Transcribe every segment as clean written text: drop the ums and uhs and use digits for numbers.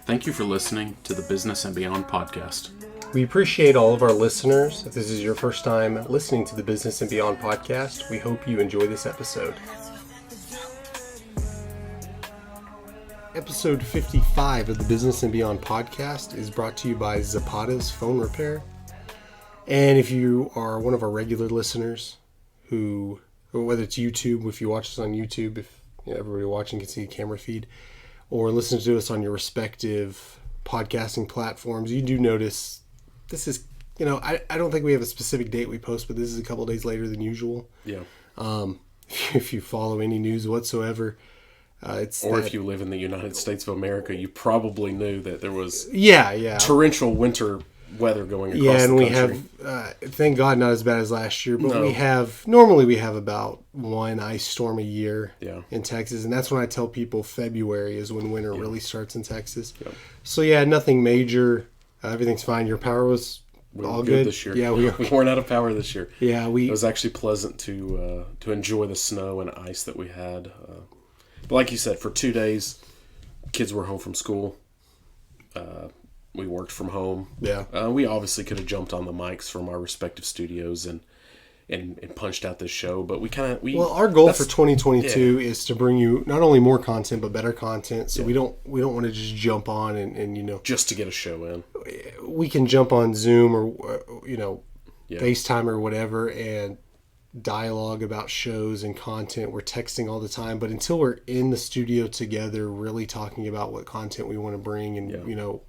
Thank you for listening to the Business and Beyond podcast. We appreciate all of our listeners. If this is your first time listening to the Business and Beyond podcast, we hope you enjoy this episode. Episode 55 of the Business and Beyond podcast is brought to you by Zapata's Phone Repair. And if you are one of our regular listeners who, whether it's YouTube, if you watch us on YouTube, if everybody watching can see the camera feed, or listen to us on your respective podcasting platforms, you do notice this is, I don't think we have a specific date we post, but this is a couple days later than usual. Yeah. If you follow any news whatsoever, if you live in the United States of America, you probably knew that there was torrential winter weather going across the country. And we have, thank God, not as bad as last year, but normally we have about one ice storm a year in Texas, and that's when I tell people February is when winter really starts in Texas. Yeah. So nothing major. Everything's fine. Your power was all good this year. Yeah, we weren't out of power this year. Yeah, it was actually pleasant to enjoy the snow and ice that we had. But like you said, for 2 days, kids were home from school. We worked from home. Yeah. We obviously could have jumped on the mics from our respective studios and punched out this show, but our goal for 2022 is to bring you not only more content but better content. So we don't want to just jump on and just to get a show in. We can jump on Zoom or FaceTime or whatever and dialogue about shows and content. We're texting all the time, but until we're in the studio together, really talking about what content we want to bring and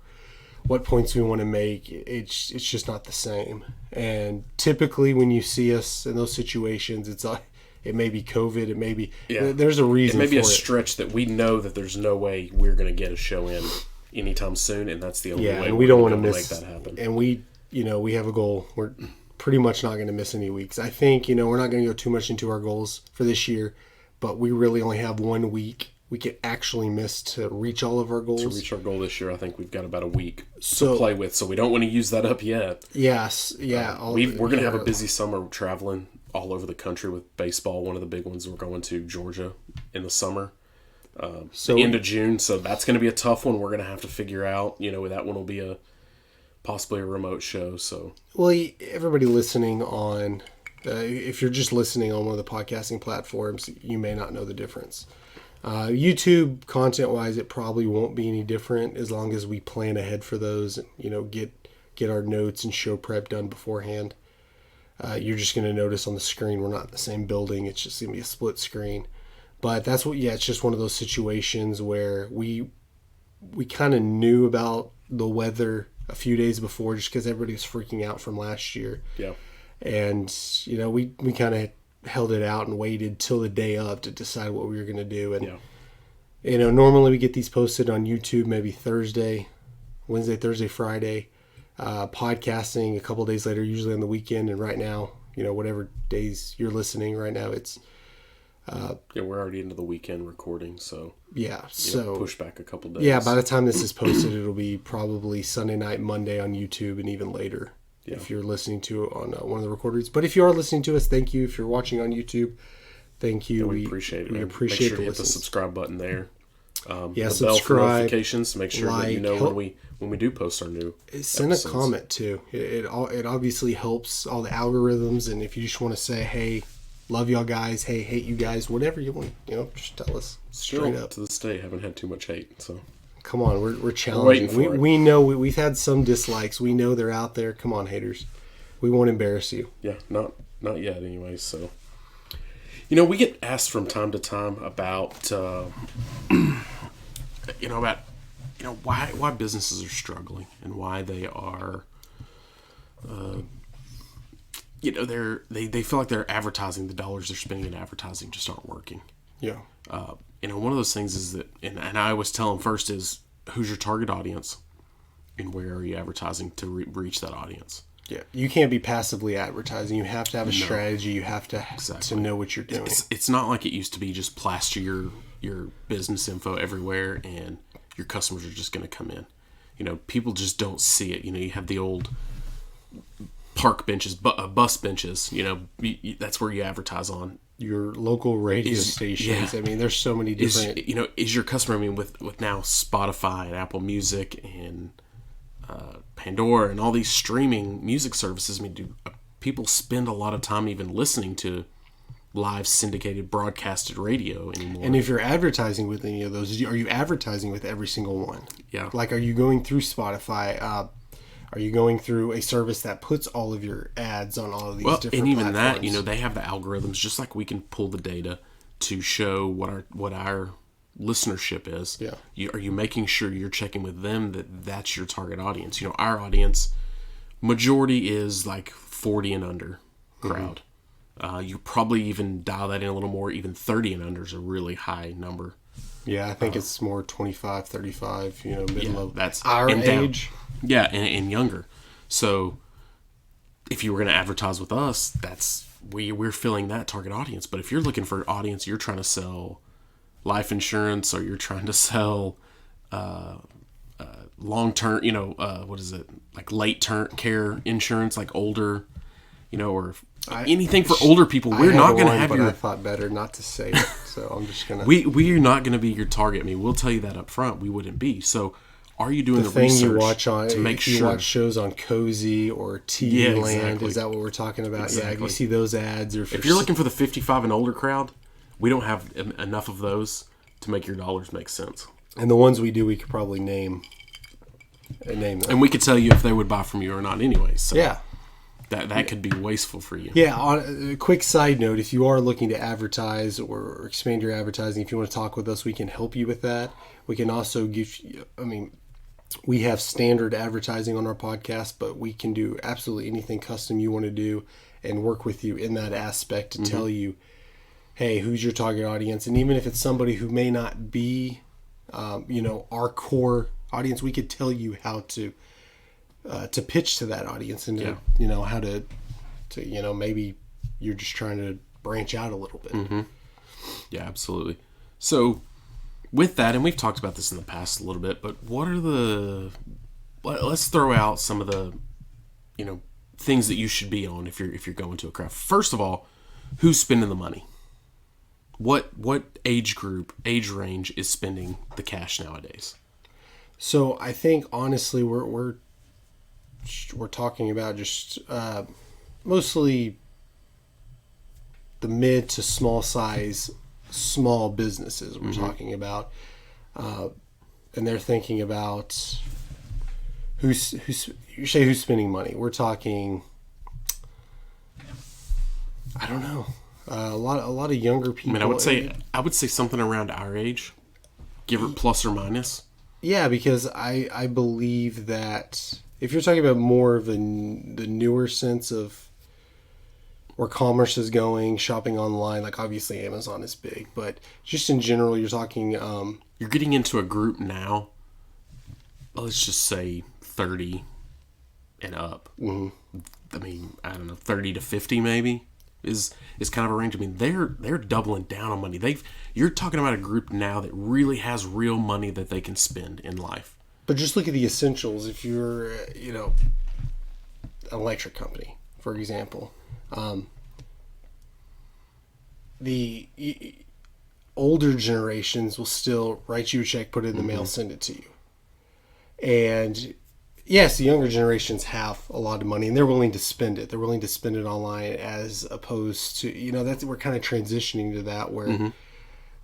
what points we want to make, it's just not the same. And typically when you see us in those situations, it may be COVID, it may be there's a reason for it. It may be a stretch that we know that there's no way we're going to get a show in anytime soon, and that's the only way and we don't want to make that happen. And we have a goal. We're pretty much not going to miss any weeks. I think, we're not going to go too much into our goals for this year, but we really only have 1 week we could actually miss to reach all of our goals. To reach our goal this year, I think we've got about a week to play with, so we don't want to use that up yet. Yes, we're going to have a busy summer traveling all over the country with baseball. One of the big ones, we're going to Georgia in the summer, end of June, so that's going to be a tough one. We're going to have to figure out, that one will be possibly a remote show. So, well, everybody listening on, if you're just listening on one of the podcasting platforms, you may not know the difference. YouTube content-wise, it probably won't be any different as long as we plan ahead for those. Get our notes and show prep done beforehand. You're just going to notice on the screen we're not in the same building. It's just going to be a split screen. But that's it's just one of those situations where we kind of knew about the weather a few days before, just because everybody was freaking out from last year. Yeah. And we kind of held it out and waited till the day of to decide what we were going to do. And normally we get these posted on YouTube maybe Wednesday, Thursday, Friday. Podcasting a couple days later, usually on the weekend. And right now, whatever days you're listening right now, it's we're already into the weekend recording, so push back a couple days. Yeah, by the time this is posted, it'll be probably Sunday night, Monday on YouTube, and even later. Yeah. If you're listening to it on one of the recordings. But if you are listening to us, thank you. If you're watching on YouTube, thank you. We appreciate it. We appreciate Make sure you hit the subscribe button there. The subscribe, bell for notifications. Make sure that you know when we do post our new Send episodes. A comment too. It obviously helps all the algorithms. And if you just want to say, hey, love y'all guys, hey, hate you guys, whatever you want, just tell us straight up. To this day, haven't had too much hate, so. Come on, we're challenging. We know we've had some dislikes. We know they're out there. Come on, haters. We won't embarrass you. Yeah, not yet anyway. So, we get asked from time to time about, why businesses are struggling and why they are, they feel like they're advertising, the dollars they're spending in advertising just aren't working. Yeah. One of those things is that, and I always tell them first is, who's your target audience and where are you advertising to reach that audience? Yeah. You can't be passively advertising. You have to have a strategy. You have to to know what you're doing. It's not like it used to be just plaster your business info everywhere and your customers are just going to come in. People just don't see it. You have the old park benches, bus benches, that's where you advertise on. your local radio stations. I mean, there's so many different. Is your customer? I mean, with now Spotify and Apple Music and Pandora and all these streaming music services. I mean, do people spend a lot of time even listening to live syndicated broadcasted radio anymore? And if you're advertising with any of those, are you advertising with every single one? Yeah. Like, are you going through Spotify? Are you going through a service that puts all of your ads on all of these different and even platforms? that, they have the algorithms, just like we can pull the data to show what our listenership is. Yeah. Are you making sure you're checking with them that that's your target audience? Our audience majority is like 40 and under crowd. You probably even dial that in a little more. Even 30 and under is a really high number. Yeah, I think it's more 25, 35, mid-level. That's our age. Yeah, and younger. So if you were going to advertise with us, we're filling that target audience. But if you're looking for an audience, you're trying to sell life insurance, or you're trying to sell long-term, what is it? Like late-term care insurance, like older, or anything for older people. We're not going to have I thought better not to say it, so I'm just going to... We're not going to be your target. I mean, we'll tell you that up front. We wouldn't be. So are you doing the research you watch on, to make if sure... you watch shows on Cozy or TV Land, exactly. Is that what we're talking about? Exactly. Yeah, if you see those ads... or if you're looking for the 55 and older crowd, we don't have enough of those to make your dollars make sense. And the ones we do, we could probably name them. And we could tell you if they would buy from you or not anyway. So yeah. That could be wasteful for you. Yeah, on a quick side note, if you are looking to advertise or expand your advertising, if you want to talk with us, we can help you with that. We can also give you, we have standard advertising on our podcast, but we can do absolutely anything custom you want to do and work with you in that aspect to tell you, hey, who's your target audience? And even if it's somebody who may not be, our core audience, we could tell you how to pitch to that audience and how to maybe you're just trying to branch out a little bit. Mm-hmm. Yeah, absolutely. So with that, and we've talked about this in the past a little bit, but let's throw out some of the, things that you should be on if you're going to a craft. First of all, who's spending the money? What age range is spending the cash nowadays? So I think honestly, we're talking about just mostly the mid to small size, small businesses we're talking about. And they're thinking about who's spending money. We're talking, I don't know, a lot of younger people. I mean, I would say something around our age, give it plus or minus. Yeah, because I believe that if you're talking about more of the newer sense of where commerce is going, shopping online, like obviously Amazon is big, but just in general, you're talking... you're getting into a group now, let's just say 30 and up. Mm-hmm. I mean, I don't know, 30 to 50 maybe is kind of a range. I mean, they're doubling down on money. You're talking about a group now that really has real money that they can spend in life. But just look at the essentials. If you're, an electric company, for example, the older generations will still write you a check, put it in the mail, send it to you. And yes, the younger generations have a lot of money and they're willing to spend it. They're willing to spend it online, as opposed to, we're kind of transitioning to that where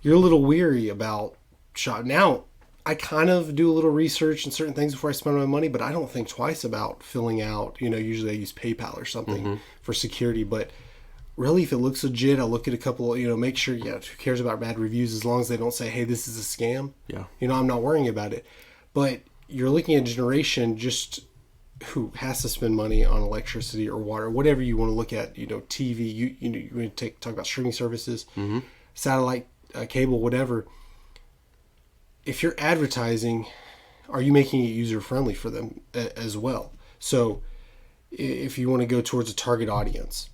you're a little weary about shop. Now, I kind of do a little research and certain things before I spend my money, but I don't think twice about filling out, usually I use PayPal or something for security, but really if it looks legit, I'll look at a couple, make sure, who cares about bad reviews as long as they don't say, hey, this is a scam. Yeah. I'm not worrying about it. But you're looking at a generation just who has to spend money on electricity or water, whatever you want to look at, TV, you want to talk about streaming services, satellite, cable, whatever. If you're advertising, are you making it user-friendly for them as well? So if you want to go towards a target audience,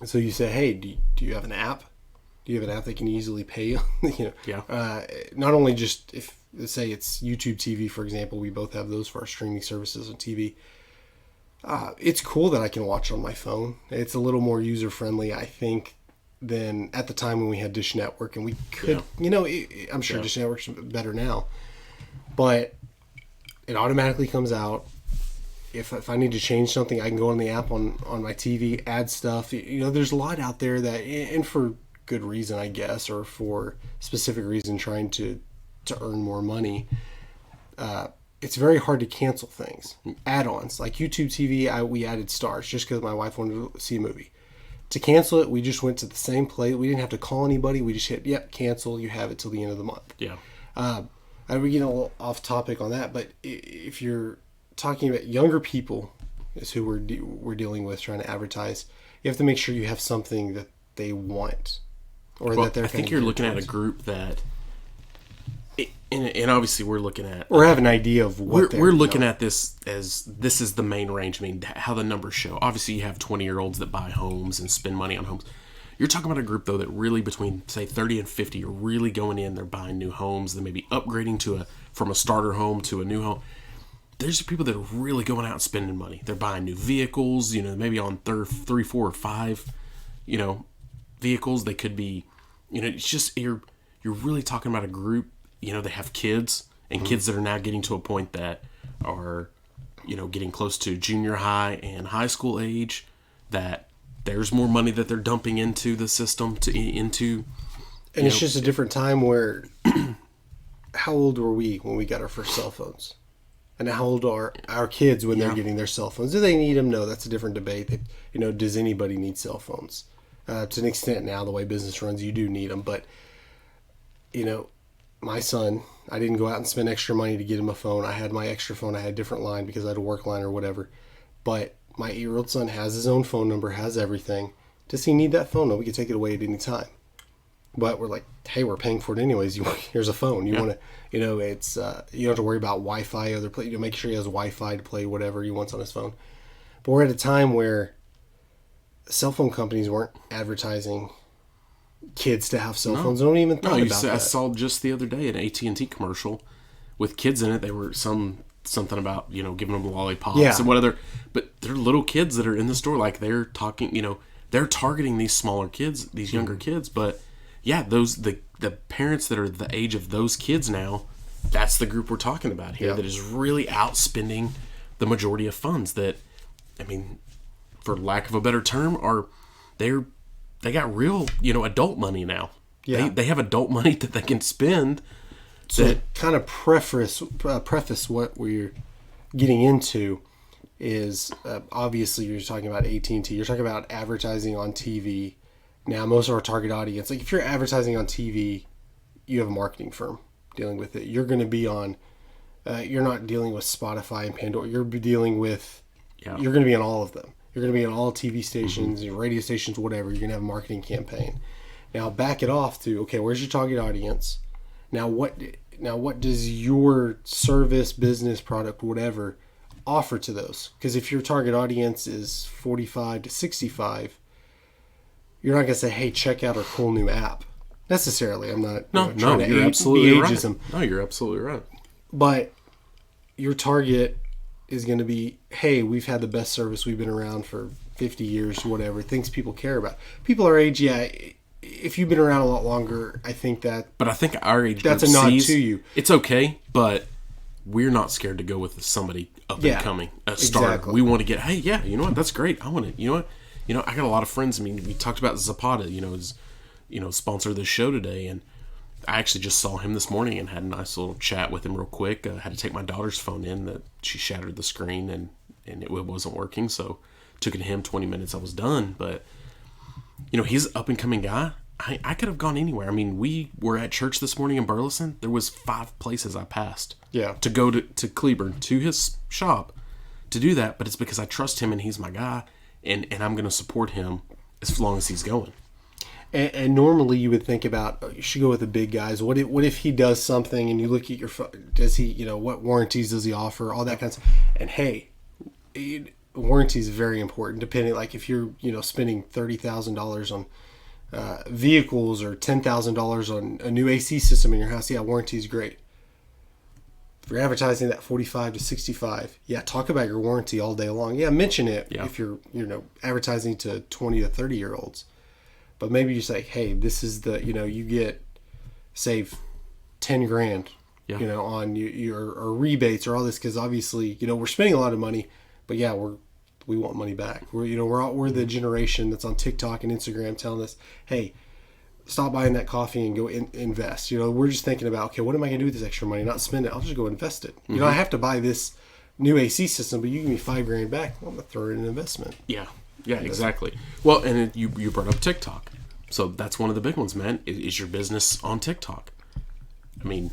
so you say, hey, do you have an app? Do you have an app that can easily pay? Not only just if, let's say it's YouTube TV, for example, we both have those for our streaming services on TV. It's cool that I can watch on my phone. It's a little more user-friendly, I think, than at the time when we had Dish Network, and we could, I'm sure Dish Network's better now, but it automatically comes out. If I need to change something, I can go on the app on my TV, add stuff. There's a lot out there that, and for good reason, I guess, or for specific reason, trying to earn more money. It's very hard to cancel things. Add-ons like YouTube TV, we added stars just because my wife wanted to see a movie. To cancel it, we just went to the same place. We didn't have to call anybody. We just hit, cancel. You have it till the end of the month. Yeah. I would get a little off topic on that, but if you're talking about younger people, is who we're dealing with, trying to advertise, you have to make sure you have something that they want, or that they're. I think you're looking at a group that, and obviously we're looking at, or have an idea of what we're looking at this as this is the main range. I mean, how the numbers show. Obviously, you have 20-year-olds that buy homes and spend money on homes. You're talking about a group, though, that really between, say, 30 and 50 are really going in. They're buying new homes. They may be upgrading from a starter home to a new home. There's people that are really going out and spending money. They're buying new vehicles, maybe on 3, 4, or 5, vehicles. They could be, it's just, you're really talking about a group, they have kids, and kids that are now getting to a point that are, getting close to junior high and high school age, that there's more money that they're dumping into the system and it's just a different time where how old were we when we got our first cell phones? And how old are our kids when they're getting their cell phones? Do they need them? No, that's a different debate. Does anybody need cell phones? To an extent now, the way business runs, you do need them. But, my son, I didn't go out and spend extra money to get him a phone. I had my extra phone. I had a different line because I had a work line or whatever. But my 8-year-old son has his own phone number, has everything. Does he need that phone? No, we can take it away at any time. But we're like, hey, we're paying for it anyways. Here's a phone. You want to, it's you don't have to worry about Wi-Fi. Make sure he has Wi-Fi to play whatever he wants on his phone. But we're at a time where cell phone companies weren't advertising kids to have cell phones. I don't even think about that. I saw just the other day an AT&T commercial with kids in it. They were something about giving them lollipops and whatever. But they're little kids that are in the store, like they're talking. They're targeting these smaller kids, these younger kids, but. Yeah, the parents that are the age of those kids now, that's the group we're talking about here that is really outspending the majority of funds that, for lack of a better term, they got real, adult money now. Yeah. They have adult money that they can spend. So kind of preface what we're getting into is obviously you're talking about AT&T. You're talking about advertising on TV. Now, most of our target audience, like if you're advertising on TV, you have a marketing firm dealing with it. You're going to be on, you're not dealing with Spotify and Pandora. You're dealing with, you're going to be on all of them. You're going to be on all TV stations, radio stations, whatever. You're going to have a marketing campaign. Now, back it off to, okay, where's your target audience? Now, what does your service, business, product, whatever, offer to those? Because if your target audience is 45 to 65, you're not going to say, hey, check out our cool new app. Necessarily. I'm not trying to you're absolutely right. Ageism. No, you're absolutely right. But your target is going to be, hey, we've had the best service. We've been around for 50 years, whatever. Things people care about. People our age, if you've been around a lot longer, I think that... But I think our age that's a nod to you. It's okay, but we're not scared to go with somebody up and coming. A starter. Exactly. We want to get, hey, you know what? That's great. I want to, you know what? I got a lot of friends. We talked about Zapata, sponsor this show today, and I actually just saw him this morning and had a nice little chat with him real quick. I had to take my daughter's phone in that she shattered the screen and it wasn't working, so took it to him 20 minutes. I was done, but he's an up and coming guy. I could have gone anywhere. We were at church this morning in Burleson. There was 5 places I passed to go to Cleburne, to his shop, to do that, but it's because I trust him and he's my guy. And I'm going to support him as long as he's going. And normally you would think about, you should go with the big guys. What if he does something and you look at does he, what warranties does he offer, all that kind of stuff. And hey, warranty is very important, depending, like if you're, spending $30,000 on vehicles or $10,000 on a new AC system in your house, warranty is great. If you're advertising that 45 to 65, talk about your warranty all day long. Mention it if you're, advertising to 20 to 30-year-olds. But maybe you say, hey, this is you get, save 10 grand, on your or rebates or all this, because obviously, we're spending a lot of money, but yeah, we want money back. We're the generation that's on TikTok and Instagram telling us, hey, stop buying that coffee and go invest. We're just thinking about, okay, what am I going to do with this extra money? Not spend it. I'll just go invest it. I have to buy this new AC system, but you give me $5 grand back. I'm going to throw it in an investment. Yeah, exactly. Well, and you brought up TikTok. So that's one of the big ones, man, is your business on TikTok. I mean,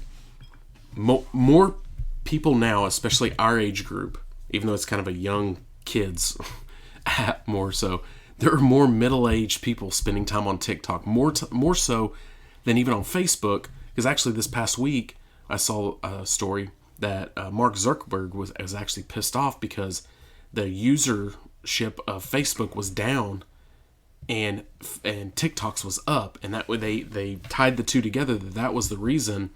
more people now, especially our age group, even though it's kind of a young kids app more so, there are more middle-aged people spending time on TikTok, more so than even on Facebook. Because actually this past week, I saw a story that Mark Zuckerberg was actually pissed off because the usership of Facebook was down and TikTok's was up. And that way they tied the two together. That was the reason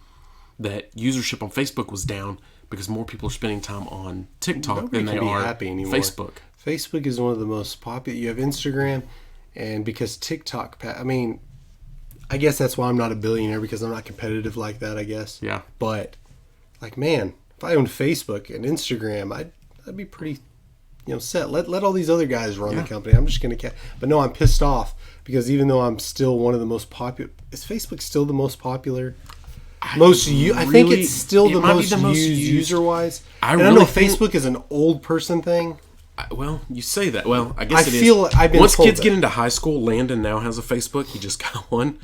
that usership on Facebook was down, because more people are spending time on TikTok than they are Facebook. Facebook is one of the most popular. You have Instagram, and because TikTok, I guess that's why I'm not a billionaire, because I'm not competitive like that, I guess. Yeah. But, man, if I owned Facebook and Instagram, I'd be pretty, set. Let all these other guys run the company. I'm just going to But no, I'm pissed off, because even though I'm still one of the most popular, is Facebook still the most popular? I think it's still the most used user-wise. I know Facebook is an old person thing. Well, you say that. Well, I guess Once kids get into high school, Landon now has a Facebook. He just got one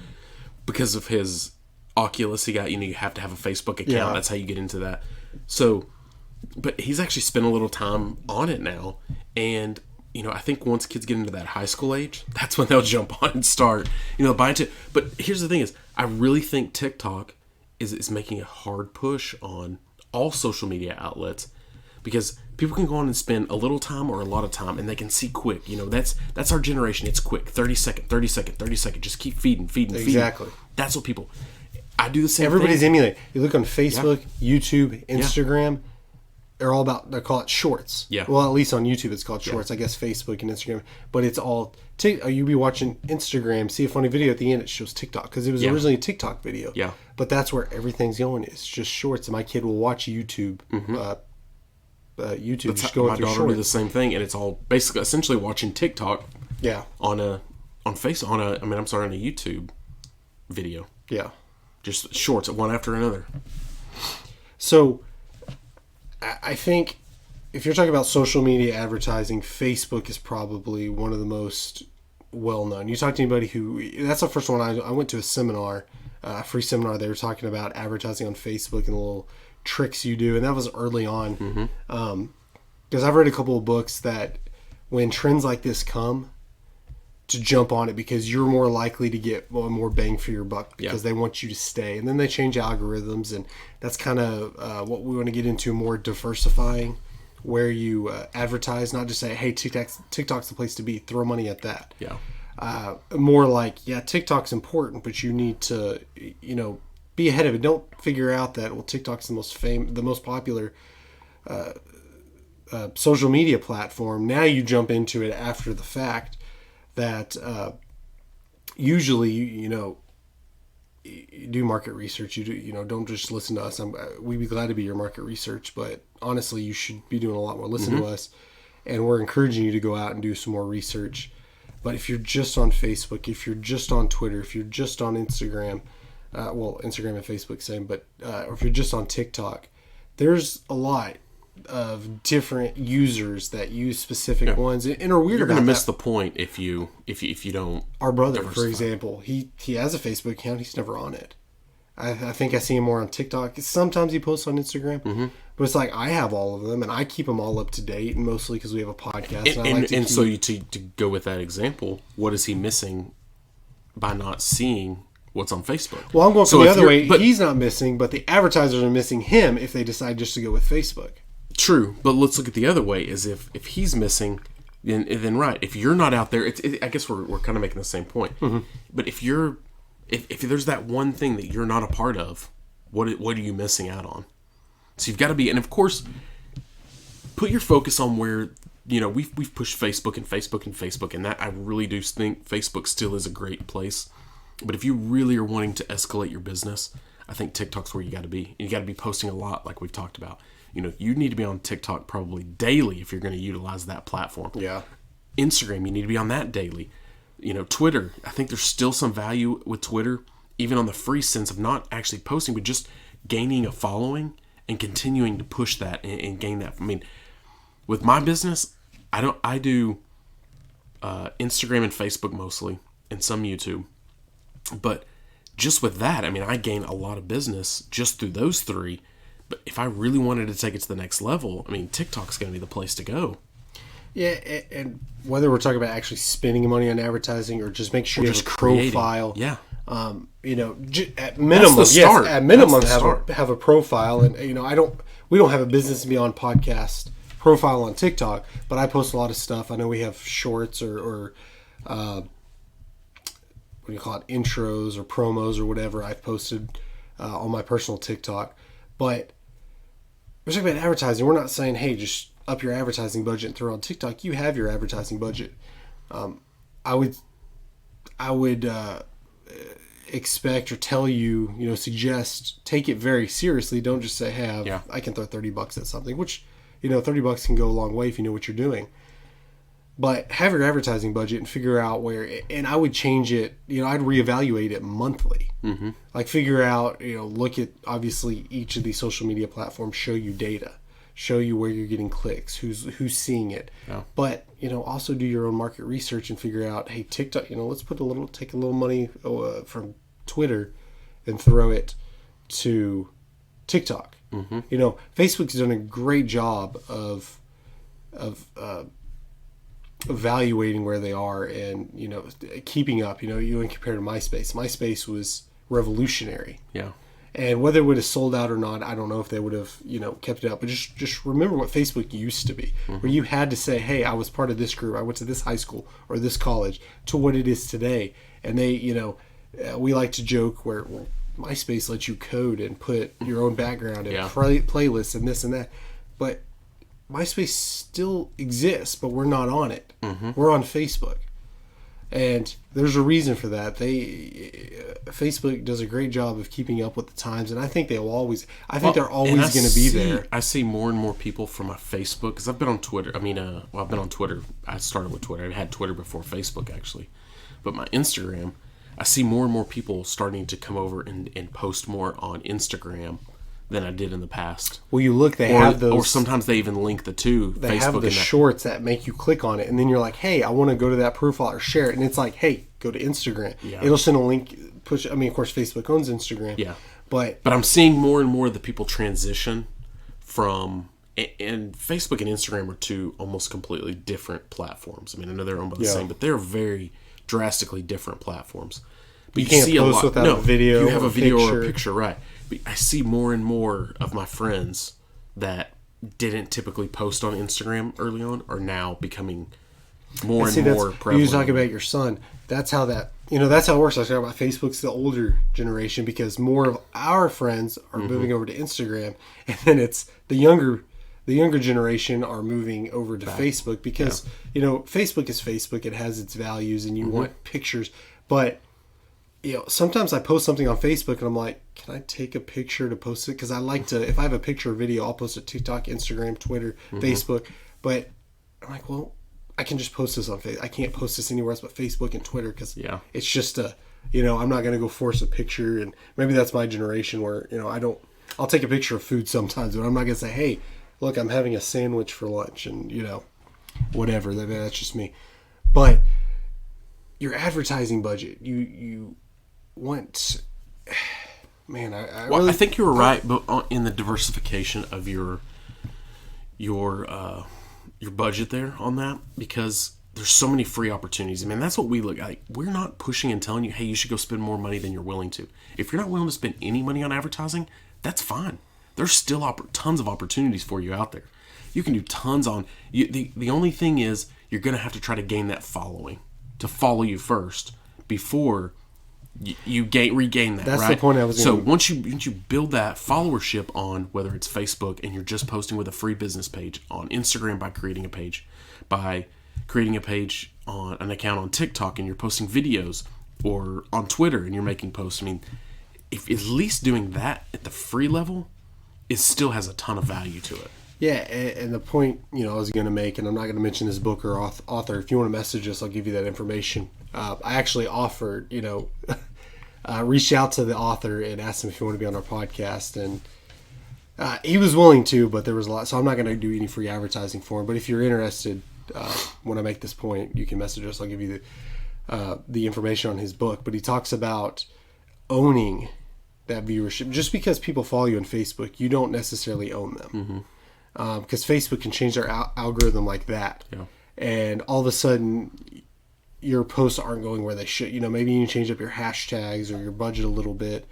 because of his Oculus. He got, you have to have a Facebook account. Yeah. That's how you get into that. So, but he's actually spent a little time on it now. And, I think once kids get into that high school age, that's when they'll jump on and start, buying it. But here's the thing is, I really think TikTok is making a hard push on all social media outlets, because people can go on and spend a little time or a lot of time, and they can see quick. That's our generation. It's quick. 30 second. Just keep feeding. Exactly. That's what people... I do the same Everybody's thing. emulating. You look on Facebook, YouTube, Instagram, they're all about... They call it shorts. Yeah. Well, at least on YouTube it's called shorts. I guess Facebook and Instagram. But it's all... You be watching Instagram, see a funny video at the end, it shows TikTok, because it was originally a TikTok video. Yeah. But that's where everything's going. It's just shorts. And my kid will watch YouTube... YouTube. Just going through shorts. My daughter do the same thing, and it's all basically essentially watching TikTok. Yeah. On a YouTube video. Yeah. Just shorts, one after another. So, I think if you're talking about social media advertising, Facebook is probably one of the most well known. You talk to anybody that's the first one I went to a seminar, a free seminar. They were talking about advertising on Facebook and the little tricks you do, and that was early on. Because I've read a couple of books that when trends like this come, to jump on it, because you're more likely to get more bang for your buck, because they want you to stay. And then they change algorithms, and that's kind of what we want to get into, more diversifying where you advertise, not just say, hey, TikTok's the place to be, throw money at that. More like, TikTok's important, but you need to be ahead of it. Don't figure out that, well, TikTok's the most popular social media platform. Now you jump into it after the fact. That usually you do market research. You do don't just listen to us. We'd be glad to be your market research, but honestly, you should be doing a lot more. Listen to us, and we're encouraging you to go out and do some more research. But if you're just on Facebook, if you're just on Twitter, if you're just on Instagram, Instagram and Facebook same, but or if you're just on TikTok, there's a lot of different users that use specific ones and are weird. You're going to miss the point if you don't. Our brother, for example, he has a Facebook account. He's never on it. I think I see him more on TikTok. Sometimes he posts on Instagram, but it's like I have all of them and I keep them all up to date, and mostly because we have a podcast. So to go with that example, what is he missing by not seeing what's on Facebook? Well, I'm going the other way. He's not missing, but the advertisers are missing him if they decide just to go with Facebook. True, but let's look at the other way. Is if he's missing, then right. If you're not out there, I guess we're kind of making the same point. But if there's that one thing that you're not a part of, what are you missing out on? So you've got to be, and of course, put your focus on where we've pushed Facebook and Facebook and Facebook, and that I really do think Facebook still is a great place. But if you really are wanting to escalate your business, I think TikTok's where you got to be. You got to be posting a lot, like we've talked about. You need to be on TikTok probably daily if you're going to utilize that platform. Yeah. Instagram, you need to be on that daily. Twitter, I think there's still some value with Twitter, even on the free sense of not actually posting, but just gaining a following and continuing to push that and gain that. I mean, with my business, I do Instagram and Facebook mostly, and some YouTube. But just with that, I mean, I gain a lot of business just through those three. But if I really wanted to take it to the next level, I mean, TikTok's going to be the place to go. Yeah, and whether we're talking about actually spending money on advertising or just make sure you have a profile. Yeah. At minimum, have a profile. And, we don't have a business beyond podcast profile on TikTok, but I post a lot of stuff. I know we have shorts or what do you call it, intros or promos or whatever I've posted on my personal TikTok. But we're talking about advertising. We're not saying, hey, just up your advertising budget and throw it on TikTok. You have your advertising budget. I would expect or tell you, suggest, take it very seriously. Don't just say, hey, I can throw $30 at something, which, $30 can go a long way if you know what you're doing. But have your advertising budget and figure out where, and I would change it, I'd reevaluate it monthly. Mm-hmm. Like figure out, look at, obviously each of these social media platforms show you data, show you where you're getting clicks, who's seeing it. Yeah. But, also do your own market research and figure out, hey, TikTok, let's take a little money from Twitter and throw it to TikTok. Mm-hmm. Facebook's done a great job of evaluating where they are and keeping up. Even compared to MySpace was revolutionary. Yeah. And whether it would have sold out or not, I don't know if they would have kept it up. But just remember what Facebook used to be, mm-hmm. where you had to say, hey, I was part of this group, I went to this high school or this college, to what it is today. And they we like to joke where MySpace lets you code and put your own background and playlists and this and that, but MySpace still exists, but we're not on it. Mm-hmm. We're on Facebook, and there's a reason for that. Facebook does a great job of keeping up with the times, and I think they're always going to be there. I see more and more people from my Facebook, because I've been on Twitter. I've been on Twitter. I started with Twitter. I had Twitter before Facebook, actually, but my Instagram, I see more and more people starting to come over and post more on Instagram than I did in the past. Well, you look, they have those, or sometimes they even link the two. They Facebook have the shorts that make you click on it, and then you're like, hey, I want to go to that profile or share it, and it's like, hey, go to Instagram. Yeah. It'll send a link. Of course, Facebook owns Instagram. Yeah, but I'm seeing more and more of the people transition from, and Facebook and Instagram are two almost completely different platforms. I know they're owned by the same, but they're very drastically different platforms. But you can't see post without a video. You have a video or a picture, right? But I see more and more of my friends that didn't typically post on Instagram early on are now becoming more and more prevalent. You talk about your son. That's how that's how it works. I was talking about Facebook's the older generation, because more of our friends are mm-hmm. moving over to Instagram, and then it's the younger generation are moving over to Facebook, because Facebook is Facebook. It has its values, and you mm-hmm. want pictures, but sometimes I post something on Facebook and I'm like, can I take a picture to post it? Because I like to, if I have a picture or video, I'll post it TikTok, Instagram, Twitter, mm-hmm. Facebook. But I'm like, well, I can just post this on Facebook. I can't post this anywhere else but Facebook and Twitter, because it's just I'm not going to go force a picture. And maybe that's my generation where, I'll take a picture of food sometimes, but I'm not going to say, hey, look, I'm having a sandwich for lunch and, whatever. That's just me. But your advertising budget, you want, man, I think you were right, but in the diversification of your budget there on that, because there's so many free opportunities. That's what we look like. We're not pushing and telling you, hey, you should go spend more money than you're willing to. If you're not willing to spend any money on advertising, that's fine. There's still tons of opportunities for you out there. You can do tons on the only thing is you're going to have to try to gain that following to follow you first before you regain that. That's right? the point I was So gonna... once you build that followership on whether it's Facebook and you're just posting with a free business page, on Instagram by creating a page on an account on TikTok and you're posting videos, or on Twitter and you're making posts. I mean, if at least doing that at the free level, it still has a ton of value to it. Yeah, and the point, I was going to make, and I'm not going to mention this book or author. If you want to message us, I'll give you that information. I actually offered, reached out to the author and asked him if he wanted to be on our podcast, and he was willing to, but there was a lot, so I'm not going to do any free advertising for him. But if you're interested, when I make this point, you can message us. I'll give you the information on his book. But he talks about owning that viewership. Just because people follow you on Facebook, you don't necessarily own them. Mm-hmm. Because Facebook can change their algorithm like that. Yeah. And all of a sudden, your posts aren't going where they should. Maybe you change up your hashtags or your budget a little bit.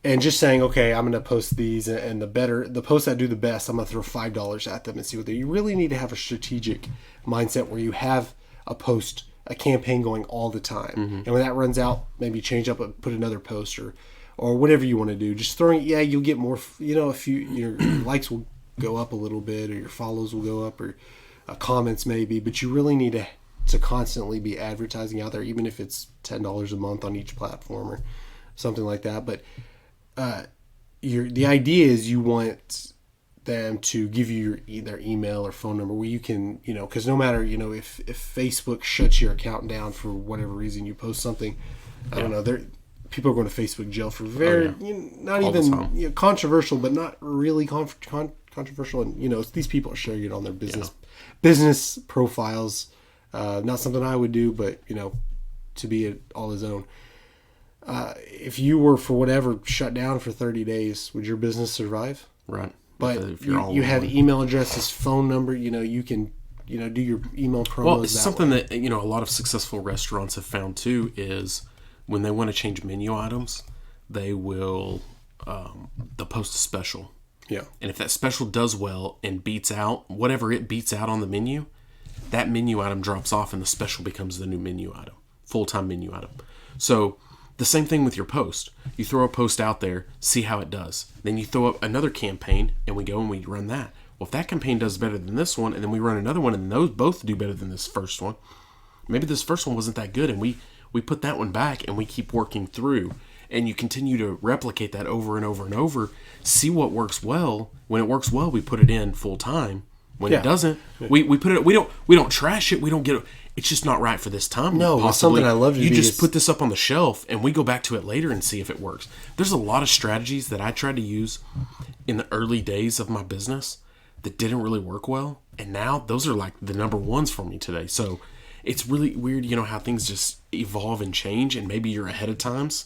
And just saying, okay, I'm going to post these, and the posts that do the best, I'm going to throw $5 at them and see what they... You really need to have a strategic mindset where you have a campaign going all the time. Mm-hmm. And when that runs out, maybe change up, put another post or whatever you want to do. Just throwing, you'll get more, a few, your likes will go up a little bit, or your follows will go up, or comments maybe, but you really need to constantly be advertising out there, even if it's $10 a month on each platform or something like that. But the idea is you want them to give you their email or phone number where you can, because no matter, if Facebook shuts your account down for whatever reason, you post something, I don't know, people are going to Facebook jail for not all even controversial, but not really controversial. And, these people are sharing it on their business profiles. Not something I would do, but, to be all his own. If you were, for whatever, shut down for 30 days, would your business survive? Right. But you have email addresses, phone number, you can, do your email promos. Well, it's something that, a lot of successful restaurants have found too is when they want to change menu items, they'll post a special. Yeah. And if that special does well and beats out whatever it beats out on the menu, that menu item drops off and the special becomes the new menu item, full-time menu item. So the same thing with your post. You throw a post out there, see how it does. Then you throw up another campaign and we go and we run that. Well, if that campaign does better than this one, and then we run another one and those both do better than this first one, maybe this first one wasn't that good and we put that one back and we keep working through, and you continue to replicate that over and over and over. See what works well. When it works well, we put it in full time. When it doesn't, we put it. We don't trash it. We don't get it. It's just not right for this time. No, it's something I love to do. You just put this up on the shelf, and we go back to it later and see if it works. There's a lot of strategies that I tried to use in the early days of my business that didn't really work well, and now those are like the number ones for me today. So it's really weird, how things just evolve and change, and maybe you're ahead of times.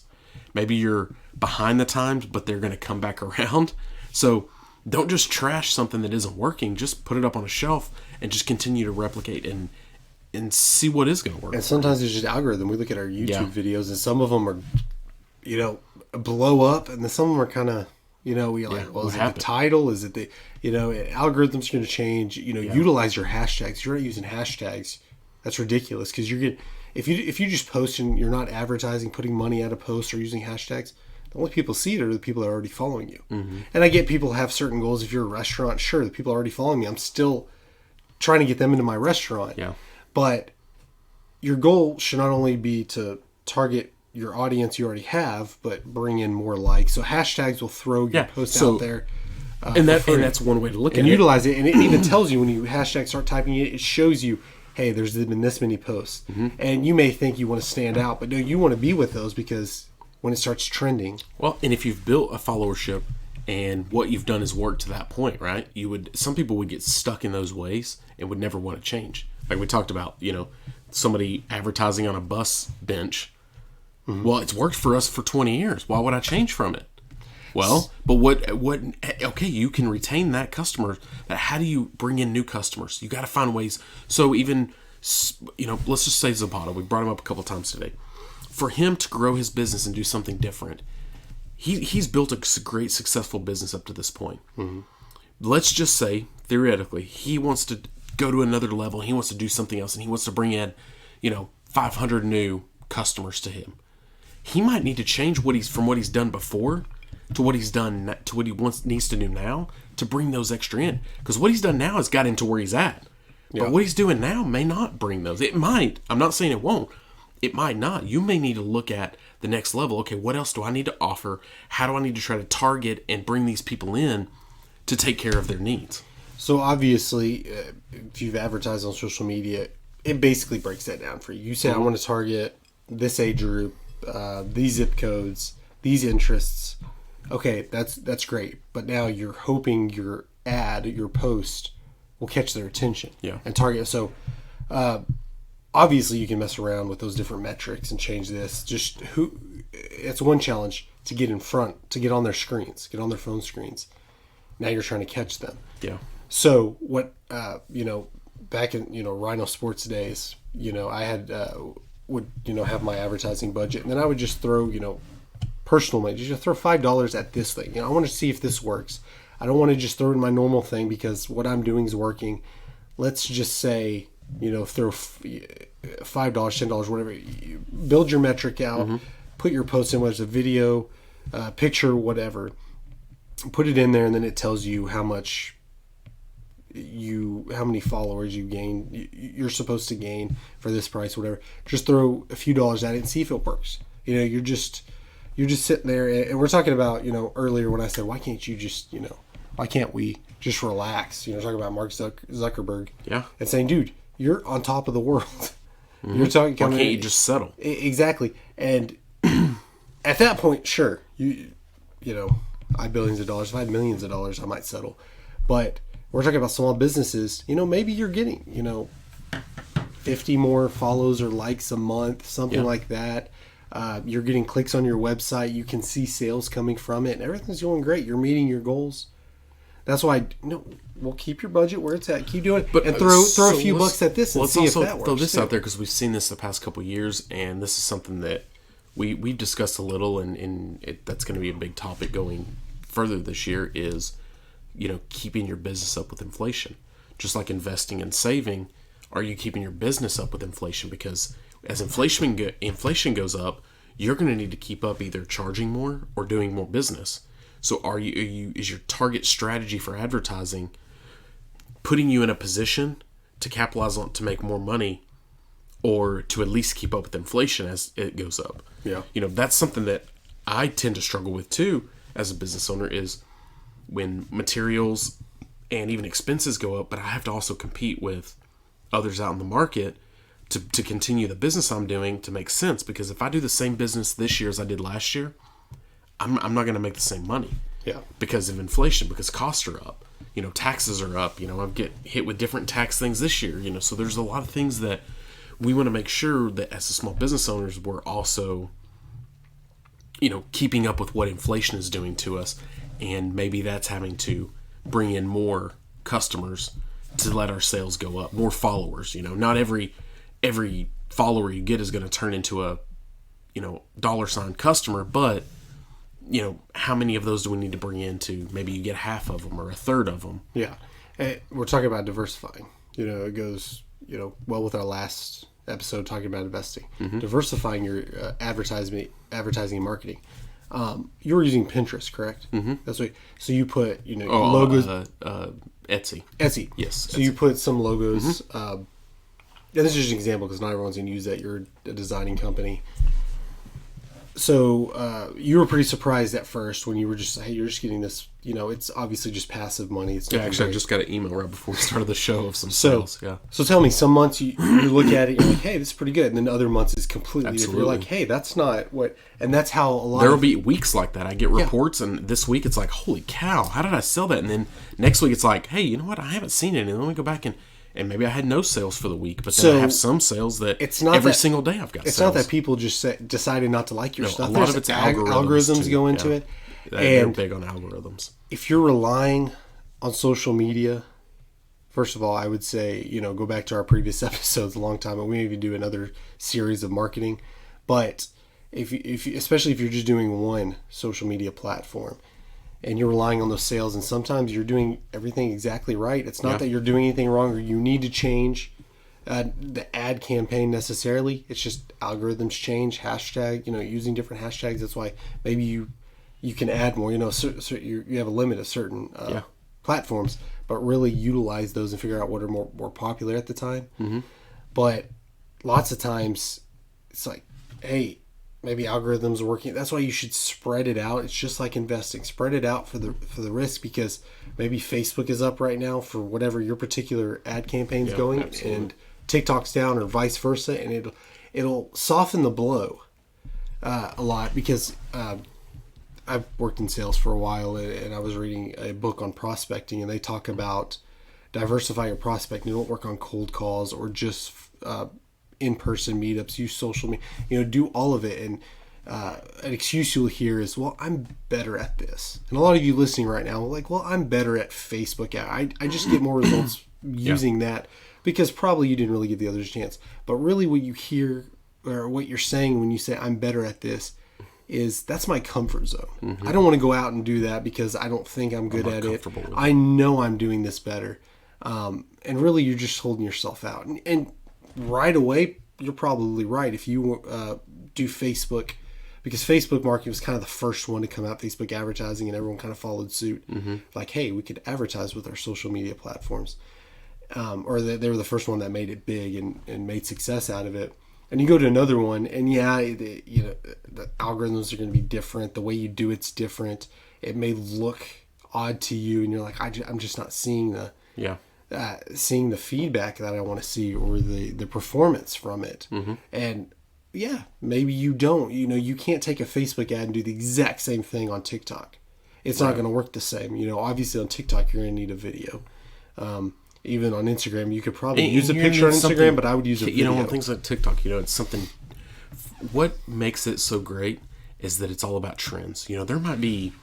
Maybe you're behind the times, but they're going to come back around. So don't just trash something that isn't working. Just put it up on a shelf and just continue to replicate and see what is going to work. And sometimes it's just algorithm. We look at our YouTube videos, and some of them are, blow up, and then some of them are kind of, we like, well, is it the title? Is it the, algorithms are going to change. Utilize your hashtags. You're not using hashtags. That's ridiculous, because you're getting, if you just post and you're not advertising, putting money at a post or using hashtags, the only people see it are the people that are already following you. Mm-hmm. And I get people have certain goals. If you're a restaurant, sure, the people are already following me. I'm still trying to get them into my restaurant. Yeah. But your goal should not only be to target your audience you already have, but bring in more likes. So hashtags will throw your post out there. And that's one way to look at it. And utilize it. And it even tells you when you hashtag start typing it, it shows you, hey, there's been this many posts. Mm-hmm. And you may think you want to stand out, but no, you want to be with those, because when it starts trending. Well, and if you've built a followership and what you've done is work to that point, right? Some people would get stuck in those ways and would never want to change. Like we talked about, somebody advertising on a bus bench. Mm-hmm. Well, it's worked for us for 20 years. Why would I change from it? Well, but okay, you can retain that customer. But how do you bring in new customers? You got to find ways. So even, let's just say Zapata. We brought him up a couple times today. For him to grow his business and do something different, he's built a great, successful business up to this point. Mm-hmm. Let's just say, theoretically, he wants to go to another level. He wants to do something else, and he wants to bring in, 500 new customers to him. He might need to change what he's done before to what he's done to what he needs to do now to bring those extra in. Because what he's done now has got him to where he's at. But what he's doing now may not bring those. It might. I'm not saying it won't. It might not. You may need to look at the next level. Okay, what else do I need to offer? How do I need to try to target and bring these people in to take care of their needs? So obviously, if you've advertised on social media, it basically breaks that down for you. You say, I want to target this age group, these zip codes, these interests. Okay, that's great. But now you're hoping your ad, your post, will catch their attention. Yeah. And target. So obviously you can mess around with those different metrics and change this. It's one challenge to get in front, to get on their screens, get on their phone screens. Now you're trying to catch them. Yeah. So what, back in, Rhino Sports days, I had, would have my advertising budget, and then I would just throw, personal money, just throw $5 at this thing. I want to see if this works. I don't want to just throw it in my normal thing because what I'm doing is working. Let's just say, throw $5, $10, whatever. You build your metric out, put your post in, whether it's a video, picture, whatever. Put it in there, and then it tells you how many followers you gain, you're supposed to gain for this price, whatever. Just throw a few dollars at it and see if it works. You're just sitting there, and we're talking about, earlier when I said, why can't you just, why can't we just relax? Talking about Mark Zuckerberg, and saying, dude, you're on top of the world. You're talking. Why can't you just settle? Exactly. And at that point, sure, I had billions of dollars. If I had millions of dollars, I might settle. But we're talking about small businesses. Maybe you're getting, 50 more follows or likes a month, something like that. You're getting clicks on your website. You can see sales coming from it, and everything's going great. You're meeting your goals. That's why we'll keep your budget where it's at. Keep doing it, but throw a few bucks at this and see if that works. Let's also throw this out there because we've seen this the past couple of years, and this is something that we've discussed a little, and that's going to be a big topic going further this year. Is keeping your business up with inflation, just like investing and saving. Are you keeping your business up with inflation? Because as inflation goes up, you're going to need to keep up either charging more or doing more business. So is your target strategy for advertising putting you in a position to capitalize on to make more money, or to at least keep up with inflation as it goes up? Yeah. That's something that I tend to struggle with too as a business owner, is when materials and even expenses go up, but I have to also compete with others out in the market to continue the business I'm doing to make sense. Because if I do the same business this year as I did last year, I'm not going to make the same money. Yeah. Because of inflation, because costs are up. Taxes are up. I get hit with different tax things this year. So there's a lot of things that we want to make sure that as a small business owners, we're also, keeping up with what inflation is doing to us. And maybe that's having to bring in more customers to let our sales go up, more followers. Not every follower you get is going to turn into a, $ customer, but how many of those do we need to bring in to maybe you get half of them or a third of them? Yeah. We're talking about diversifying. It goes, well with our last episode talking about investing. Diversifying your advertising and marketing. You were using Pinterest, correct? That's right. So you put, logos. Etsy. Etsy. Yes. So Etsy. You put some logos. And this is just an example because not everyone's going to use that. You're a designing company. So you were pretty surprised at first when you were just, hey, you're just getting this, it's obviously just passive money. It's actually, I just got an email right before we started the show of some sales. Yeah. So tell me, some months you look at it, you're like, hey, this is pretty good. And then other months it's completely different. You're like, hey, that's not what, and that's how a lot There will be weeks like that. I get reports, and this week it's like, holy cow, how did I sell that? And then next week it's like, hey, you know what? I haven't seen it. And let me go back and maybe I had no sales for the week, but then I have some sales that it's not every single day I've got sales. It's not that people just decided not to like your stuff. A lot of it's algorithms go into it. They're big on algorithms. If you're relying on social media, first of all, I would say, go back to our previous episodes a long time, and we maybe do another series of marketing. But if especially if you're just doing one social media platform, and you're relying on those sales, and sometimes you're doing everything exactly right. It's not that you're doing anything wrong or you need to change. the ad campaign necessarily. It's just algorithms change, hashtag, using different hashtags. That's why maybe you can add more. So you have a limit of certain platforms, but really utilize those and figure out what are more popular at the time. Mm-hmm. But lots of times it's like, hey, maybe algorithms are working. That's why you should spread it out. It's just like investing. Spread it out for the risk, because maybe Facebook is up right now for whatever your particular ad campaign's going, absolutely. And TikTok's down, or vice versa, and it'll soften the blow a lot, because I've worked in sales for a while, and I was reading a book on prospecting, and they talk about diversify your prospecting. You don't work on cold calls or just in-person meetups. Use social media. Do all of it. And an excuse you'll hear is, well, I'm better at this. And a lot of you listening right now are like, well, I'm better at Facebook. I just get more results using that, because probably you didn't really give the others a chance. But really what you hear, or what you're saying when you say I'm better at this, is that's my comfort zone. Mm-hmm. I don't want to go out and do that because I don't think I'm good at it. I know I'm doing this better. And really you're just holding yourself out. And right away, you're probably right. If you do Facebook, because Facebook marketing was kind of the first one to come out, Facebook advertising, and everyone kind of followed suit. Mm-hmm. Like, hey, we could advertise with our social media platforms. Or they were the first one that made it big and made success out of it. And you go to another one, and the algorithms are going to be different. The way you do it's different. It may look odd to you, and you're like, I'm just not seeing the feedback that I want to see, or the performance from it. Mm-hmm. And maybe you don't. You can't take a Facebook ad and do the exact same thing on TikTok. It's not going to work the same. Obviously on TikTok you're going to need a video. Even on Instagram, you could probably use a picture on Instagram, but I would use a video. On things like TikTok, it's something. What makes it so great is that it's all about trends. There might be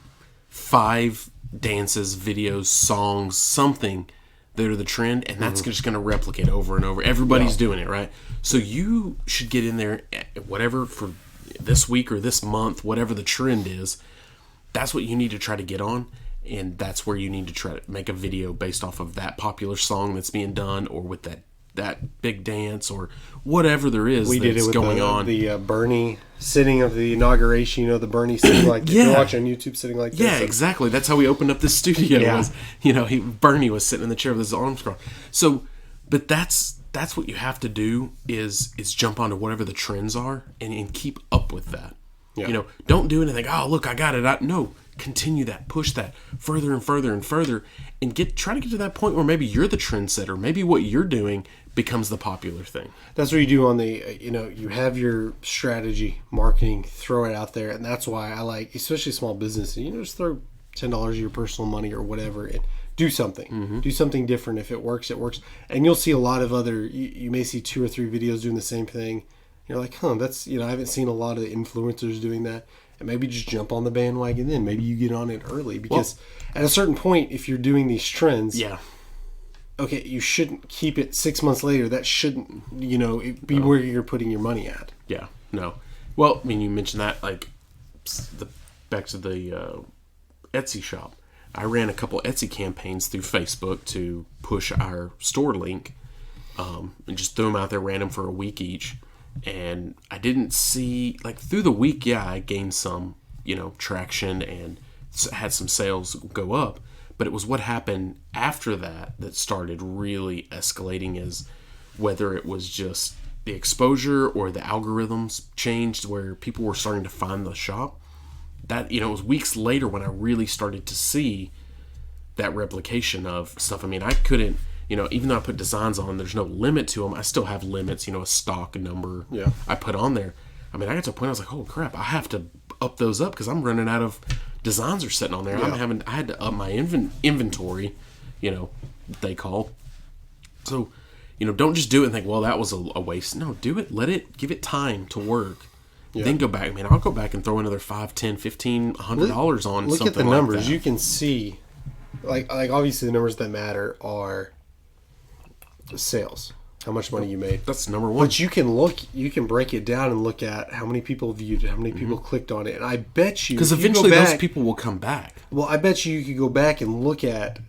5 dances, videos, songs, something that are the trend, and that's just going to replicate over and over. Everybody's doing it, right? So you should get in there, whatever, for this week or this month, whatever the trend is, that's what you need to try to get on. And that's where you need to try to make a video based off of that popular song that's being done, or with that big dance, or whatever there is that's going on. The Bernie sitting of the inauguration, the Bernie sitting like you're watching on YouTube, sitting like this. Yeah, exactly. That's how we opened up this studio. Yeah. Was Bernie was sitting in the chair with his arms crossed. So, but that's what you have to do is jump onto whatever the trends are and keep up with that. Yeah. Don't do anything. Oh, look, I got it. No. Continue that, push that further and further and further, and try to get to that point where maybe you're the trendsetter. Maybe what you're doing becomes the popular thing. That's what you do on the, you have your strategy, marketing, throw it out there. And that's why I like, especially small business, just throw $10 of your personal money or whatever and do something. Mm-hmm. Do something different. If it works, it works. And you'll see a lot of other, you may see 2 or 3 videos doing the same thing. You're like, that's, I haven't seen a lot of the influencers doing that. And maybe just jump on the bandwagon then. Maybe you get on it early, because at a certain point, if you're doing these trends, okay, you shouldn't keep it 6 months later. That shouldn't, be where you're putting your money at. Yeah, no. Well, you mentioned that, like, back to the Etsy shop. I ran a couple Etsy campaigns through Facebook to push our store link, and just threw them out there, ran them for a week each. And I didn't see, like, through the week, I gained some, traction and had some sales go up. But it was what happened after that started really escalating, is whether it was just the exposure or the algorithms changed where people were starting to find the shop. That, it was weeks later when I really started to see that replication of stuff. I couldn't, even though I put designs on, there's no limit to them. I still have limits, a stock number I put on there. I got to a point I was like, oh crap, I have to up those up because I'm running out of designs are sitting on there. Yeah. I had to up my inventory, they call. So, don't just do it and think, well, that was a waste. No, do it. Give it time to work. Yeah. Then go back. I'll go back and throw another $5, $10, $15, $100 on something. Look at the numbers. You can see, like obviously the numbers that matter are sales, how much money you made. That's number one. But you can break it down and look at how many people viewed it, how many people clicked on it, and I bet you, because eventually those people will come back. Well, I bet you could go back and look at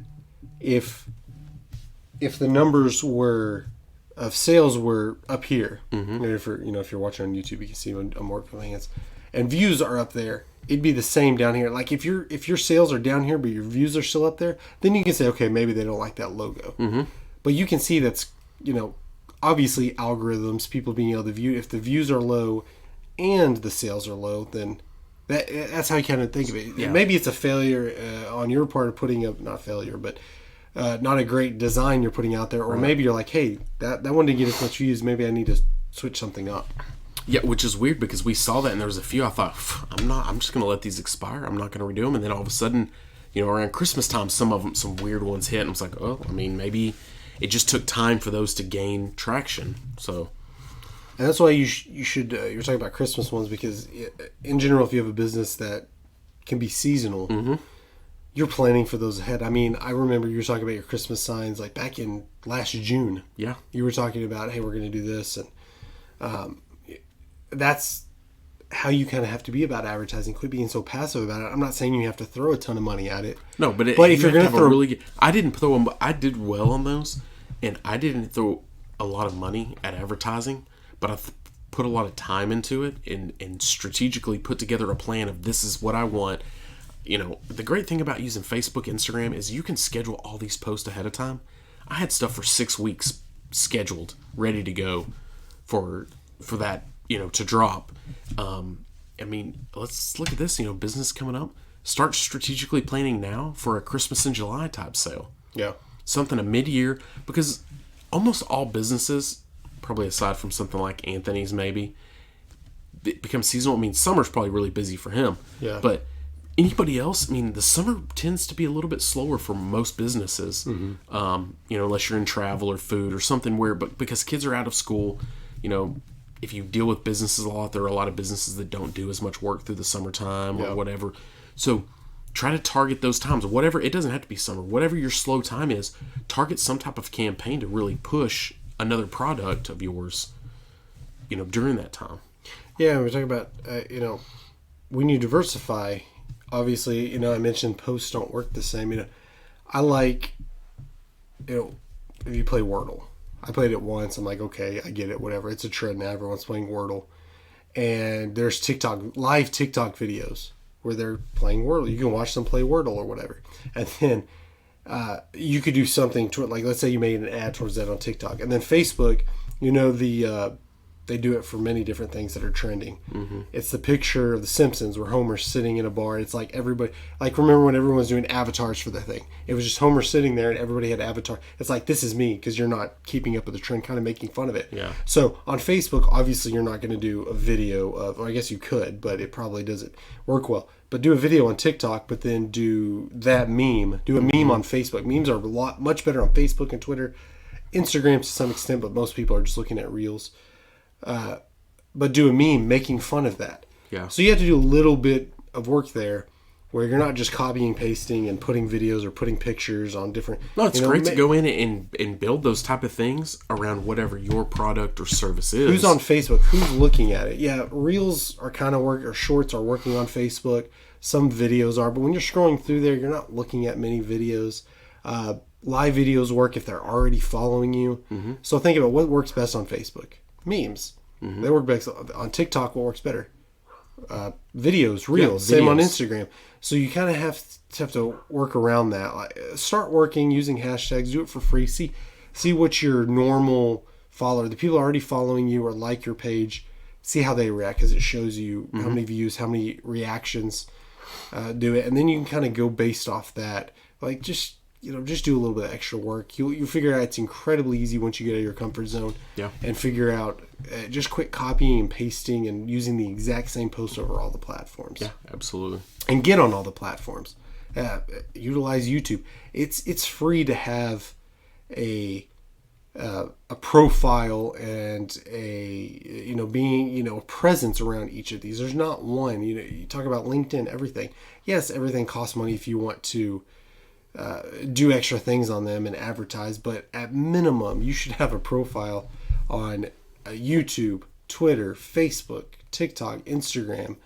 if the numbers were of sales were up here. Mm-hmm. If you're watching on YouTube, you can see I'm working with my hands, and views are up there. It'd be the same down here. Like if your sales are down here, but your views are still up there, then you can say, okay, maybe they don't like that logo. Mm-hmm. But you can see that's, obviously algorithms, people being able to view. If the views are low and the sales are low, then that's how you kind of think of it. Yeah. Maybe it's a failure on your part of putting up, not failure, but not a great design you're putting out there. Or maybe you're like, hey, that one didn't get as much views. Maybe I need to switch something up. Yeah, which is weird because we saw that and there was a few. I thought, I'm just going to let these expire. I'm not going to redo them. And then all of a sudden, around Christmas time, some weird ones hit. And I was like, oh, maybe it just took time for those to gain traction. So, and that's why you should. You're talking about Christmas ones because, in general, if you have a business that can be seasonal, mm-hmm. you're planning for those ahead. I mean, I remember you were talking about your Christmas signs like back in last June. Yeah, you were talking about, hey, we're going to do this, and that's how you kind of have to be about advertising. Quit being so passive about it. I'm not saying you have to throw a ton of money at it. No, but if you're going to throw, I didn't throw them. I did well on those, and I didn't throw a lot of money at advertising, but I put a lot of time into it and strategically put together a plan of this is what I want. The great thing about using Facebook, Instagram is you can schedule all these posts ahead of time. I had stuff for 6 weeks scheduled, ready to go for that. To drop. Let's look at this. Business coming up. Start strategically planning now for a Christmas in July type sale. Yeah. Something a mid-year, because almost all businesses, probably aside from something like Anthony's maybe, it becomes seasonal. Summer's probably really busy for him. Yeah. But anybody else, the summer tends to be a little bit slower for most businesses. Mm-hmm. Unless you're in travel or food or something but because kids are out of school, if you deal with businesses a lot, there are a lot of businesses that don't do as much work through the summertime or whatever. So try to target those times. Whatever, it doesn't have to be summer. Whatever your slow time is, target some type of campaign to really push another product of yours, during that time. Yeah, we're talking about, when you diversify, obviously, I mentioned posts don't work the same. I like, if you play Wordle. I played it once. I'm like, okay, I get it, whatever. It's a trend now. Everyone's playing Wordle. And there's live TikTok videos where they're playing Wordle. You can watch them play Wordle or whatever. And then you could do something to it. Like, let's say you made an ad towards that on TikTok. And then Facebook, they do it for many different things that are trending. Mm-hmm. It's the picture of The Simpsons where Homer's sitting in a bar. It's like everybody, remember when everyone was doing avatars for the thing? It was just Homer sitting there and everybody had avatar. It's like, this is me, because you're not keeping up with the trend, kind of making fun of it. Yeah. So on Facebook, obviously you're not going to do a video of, or I guess you could, but it probably doesn't work well. But do a video on TikTok, but then do that meme. Do a meme on Facebook. Memes are much better on Facebook and Twitter. Instagram to some extent, but most people are just looking at Reels. But do a meme making fun of that. Yeah. So you have to do a little bit of work there where you're not just copying, pasting, and putting videos or putting pictures on different... No, it's great to go in and build those type of things around whatever your product or service is. Who's on Facebook? Who's looking at it? Yeah, Reels are kind of or Shorts are working on Facebook. Some videos are, but when you're scrolling through there, you're not looking at many videos. Live videos work if they're already following you. Mm-hmm. So think about what works best on Facebook. Memes. Mm-hmm. They work best on TikTok. What works better? Videos, Reels. Same on Instagram. So you kind of have to work around that. Start working using hashtags. Do it for free. See what your normal follower, the people already following you or like your page, see how they react, because it shows you how many views, how many reactions do it, and then you can kind of go based off that. Just do a little bit of extra work. You'll figure out it's incredibly easy once you get out of your comfort zone. Yeah. And figure out, just quit copying and pasting and using the exact same post over all the platforms. Yeah, absolutely. And get on all the platforms. Utilize YouTube. It's free to have a profile and a presence around each of these. There's not one. You talk about LinkedIn, everything. Yes, everything costs money if you want to do extra things on them and advertise, but at minimum you should have a profile on YouTube, Twitter, Facebook, TikTok, Instagram,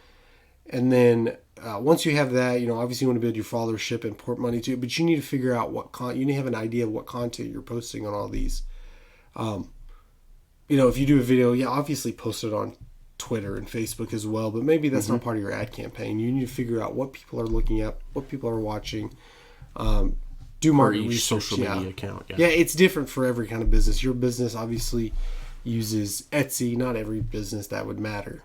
and then once you have that, obviously you want to build your followership and port money to it, but you need to figure out you need to have an idea of what content you're posting on all these. if you do a video, obviously post it on Twitter and Facebook as well, but maybe that's not part of your ad campaign. You need to figure out what people are looking at, what people are watching. Do market research. Social media account. Yeah, it's different for every kind of business. Your business obviously uses Etsy. Not every business that would matter.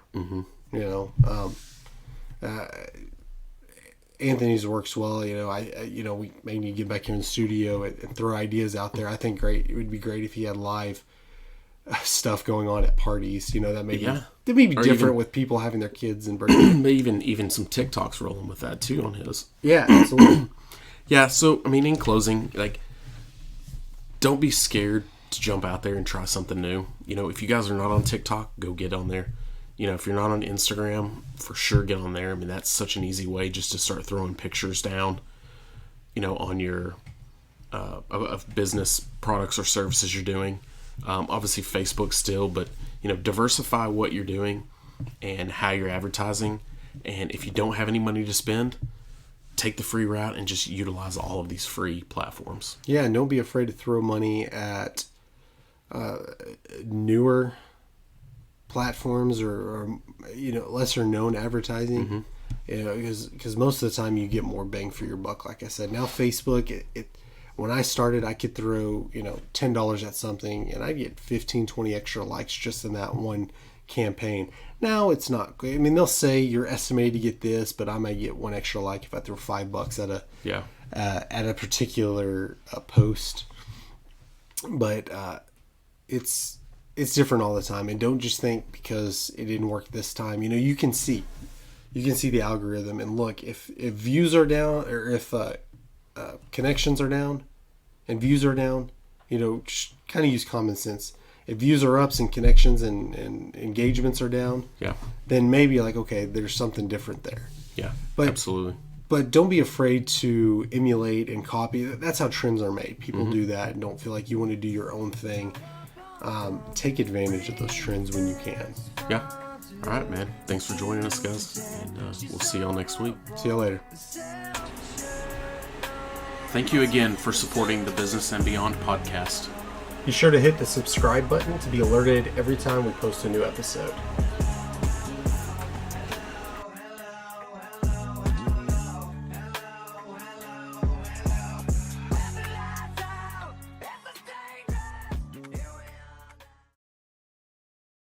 Anthony's works well. We may need to get back here in the studio and throw ideas out there. I think it would be great if he had live stuff going on at parties. That may be different with people having their kids and birthdays. Maybe even some TikToks rolling with that too on his. Yeah, absolutely. Yeah, so, in closing, don't be scared to jump out there and try something new. If you guys are not on TikTok, go get on there. If you're not on Instagram, for sure get on there. That's such an easy way just to start throwing pictures down, on your, of business products or services you're doing. Obviously, Facebook still, but, diversify what you're doing and how you're advertising. And if you don't have any money to spend, take the free route and just utilize all of these free platforms. Yeah, and don't be afraid to throw money at newer platforms or lesser known advertising. Because most of the time you get more bang for your buck. Like I said, now Facebook, when I started, I could throw $10 at something and I get 15, 20 extra likes just in that one campaign. Now it's not good. They'll say you're estimated to get this, but I might get one extra like if I throw $5 at a particular post. But it's different all the time, and don't just think because it didn't work this time. You can see the algorithm, and look, if views are down or if connections are down and views are down, just kind of use common sense. If views are ups and connections and engagements are down, then maybe okay, there's something different there. Yeah, but, absolutely. But don't be afraid to emulate and copy. That's how trends are made. People do that and don't feel like you want to do your own thing. Take advantage of those trends when you can. Yeah. All right, man. Thanks for joining us, guys. And we'll see y'all next week. See you later. Thank you again for supporting the Business and Beyond podcast. Be sure to hit the subscribe button to be alerted every time we post a new episode.